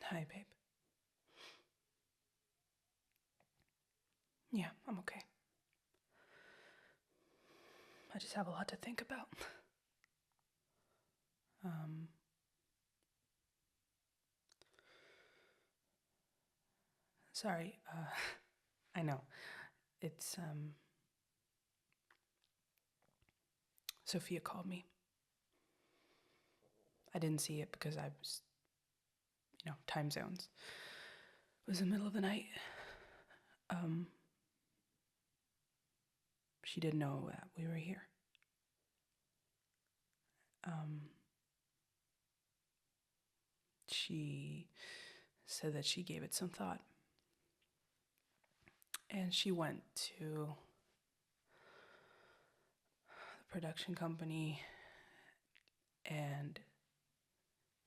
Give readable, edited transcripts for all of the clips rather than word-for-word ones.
Hi, babe. Yeah, I'm okay. I just have a lot to think about. Sorry, I know. It's, Sophia called me. I didn't see it because I was, time zones. It was the middle of the night. She didn't know that we were here. She said that she gave it some thought. And she went to the production company and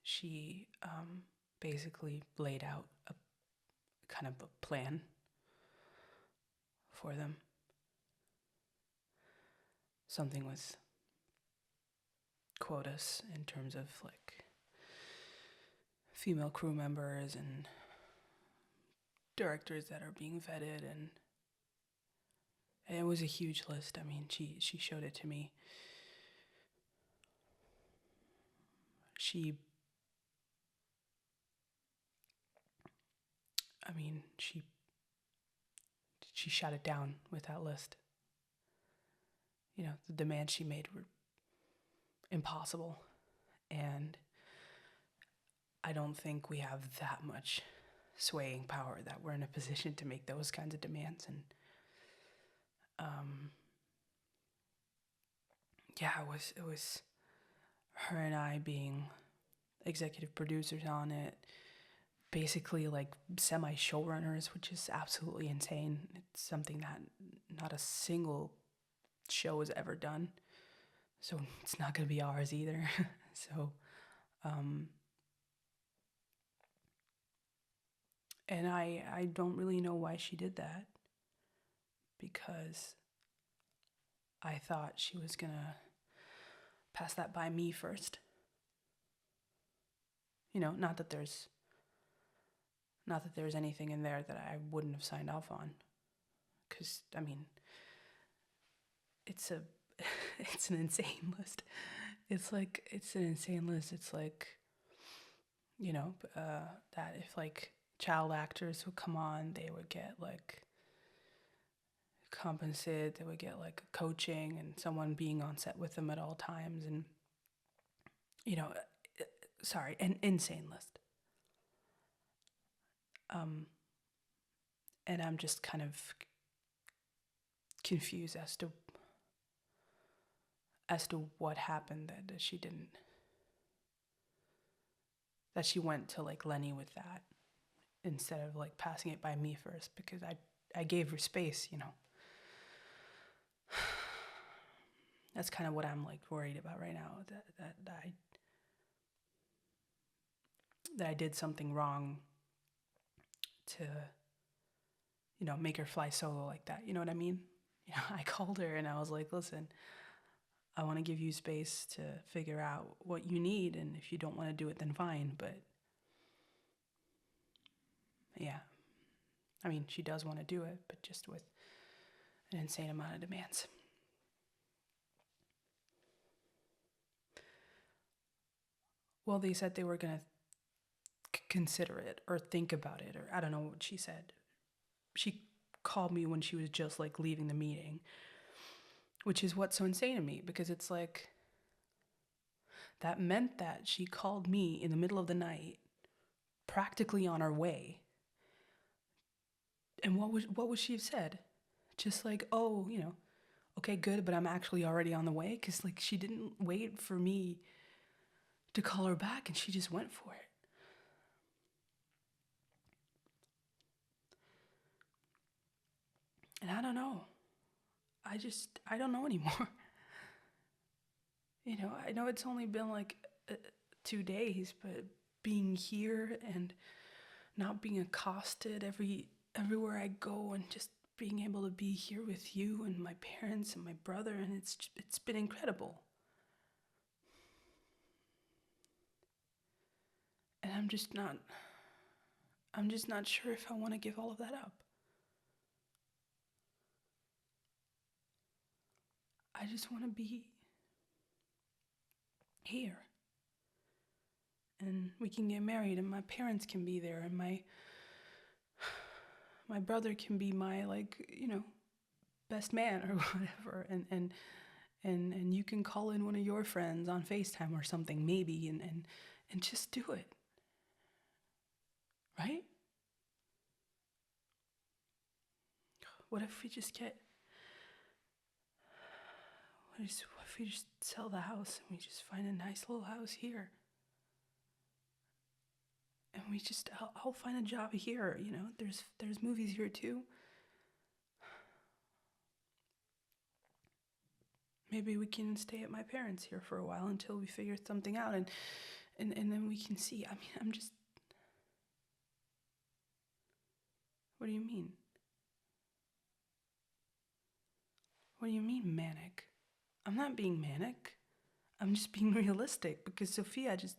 she basically laid out a kind of a plan for them. Something with quotas in terms of like female crew members and directors that are being vetted, and it was a huge list. I mean, she showed it to me. She shot it down with that list. The demands she made were impossible, and I don't think we have that much swaying power that we're in a position to make those kinds of demands. And yeah, it was her and I being executive producers on it, basically like semi showrunners, which is absolutely insane. It's something that not a single show has ever done, so it's not going to be ours either. So and I don't really know why she did that, because I thought she was gonna pass that by me first. Not that there's anything in there that I wouldn't have signed off on, because I mean, it's an insane list. It's an insane list. It's like, that if like child actors would come on, they would get like compensated. They would get like coaching and someone being on set with them at all times, and sorry, an insane list. And I'm just kind of confused as to what happened, that she went to like Lenny with that instead of like passing it by me first, because I gave her space. That's kind of what I'm like worried about right now, that I did something wrong to make her fly solo like that. You know what I mean? I called her and I was like, listen, I want to give you space to figure out what you need, and if you don't want to do it, then fine. But yeah, I mean, she does want to do it, but just with an insane amount of demands. Well, they said they were going to consider it or think about it, or I don't know what she said. She called me when she was just like leaving the meeting, which is what's so insane to me, because it's like, that meant that she called me in the middle of the night, practically on her way. And what would she have said? Just like, oh, okay, good, but I'm actually already on the way? Because like, she didn't wait for me to call her back, and she just went for it. And I don't know. I don't know anymore. I know it's only been like 2 days, but being here and not being accosted everywhere I go, and just being able to be here with you and my parents and my brother, and it's been incredible. And I'm just not I'm just not sure if I want to give all of that up. I just want to be here. And we can get married and my parents can be there and my brother can be my, like, best man or whatever, and you can call in one of your friends on FaceTime or something maybe, and just do it. Right? What if we just sell the house and we just find a nice little house here? And I'll find a job here, there's movies here too. Maybe we can stay at my parents here for a while until we figure something out, and then we can see. I mean, I'm just... What do you mean? What do you mean manic? I'm not being manic. I'm just being realistic because Sophia just...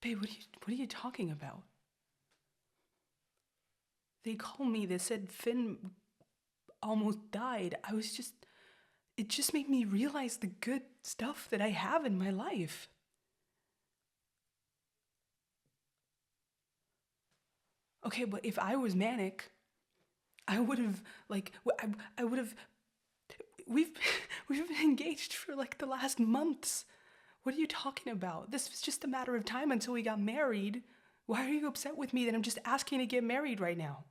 Babe, what are you talking about? They called me, they said Finn almost died. It just made me realize the good stuff that I have in my life. Okay, but if I was manic, I would have, like, I would have... We've been engaged for like the last months. What are you talking about? This was just a matter of time until we got married. Why are you upset with me that I'm just asking to get married right now?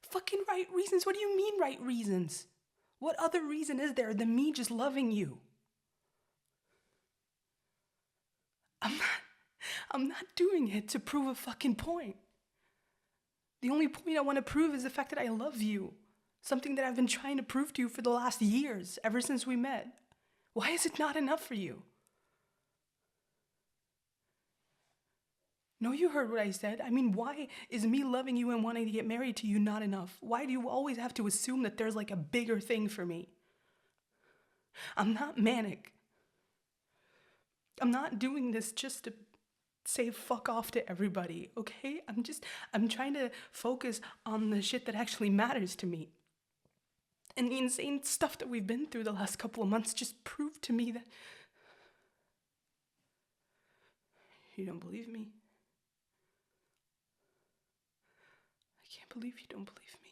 Fucking right reasons? What do you mean right reasons? What other reason is there than me just loving you? I'm not doing it to prove a fucking point. The only point I want to prove is the fact that I love you. Something that I've been trying to prove to you for the last years, ever since we met. Why is it not enough for you? No, you heard what I said. I mean, why is me loving you and wanting to get married to you not enough? Why do you always have to assume that there's like a bigger thing for me? I'm not manic. I'm not doing this just to say fuck off to everybody, okay? I'm trying to focus on the shit that actually matters to me. And the insane stuff that we've been through the last couple of months just proved to me that... You don't believe me? I can't believe you don't believe me.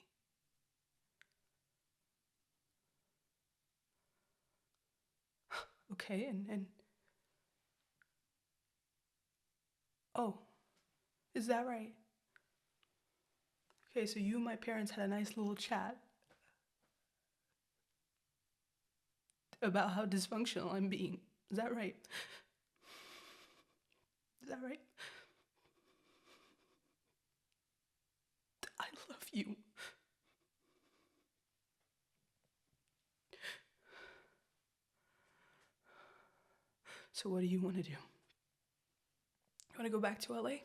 Okay, and... Oh, is that right? Okay, so you and my parents had a nice little chat about how dysfunctional I'm being. Is that right? Is that right? I love you. So what do you want to do? You want to go back to LA? Want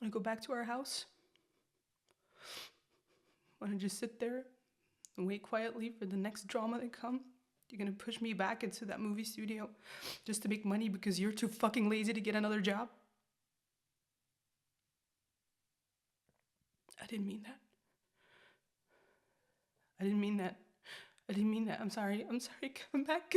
to go back to our house? Want to just sit there and wait quietly for the next drama to come? You're gonna push me back into that movie studio just to make money because you're too fucking lazy to get another job? I didn't mean that. I didn't mean that. I didn't mean that. I'm sorry. Come back.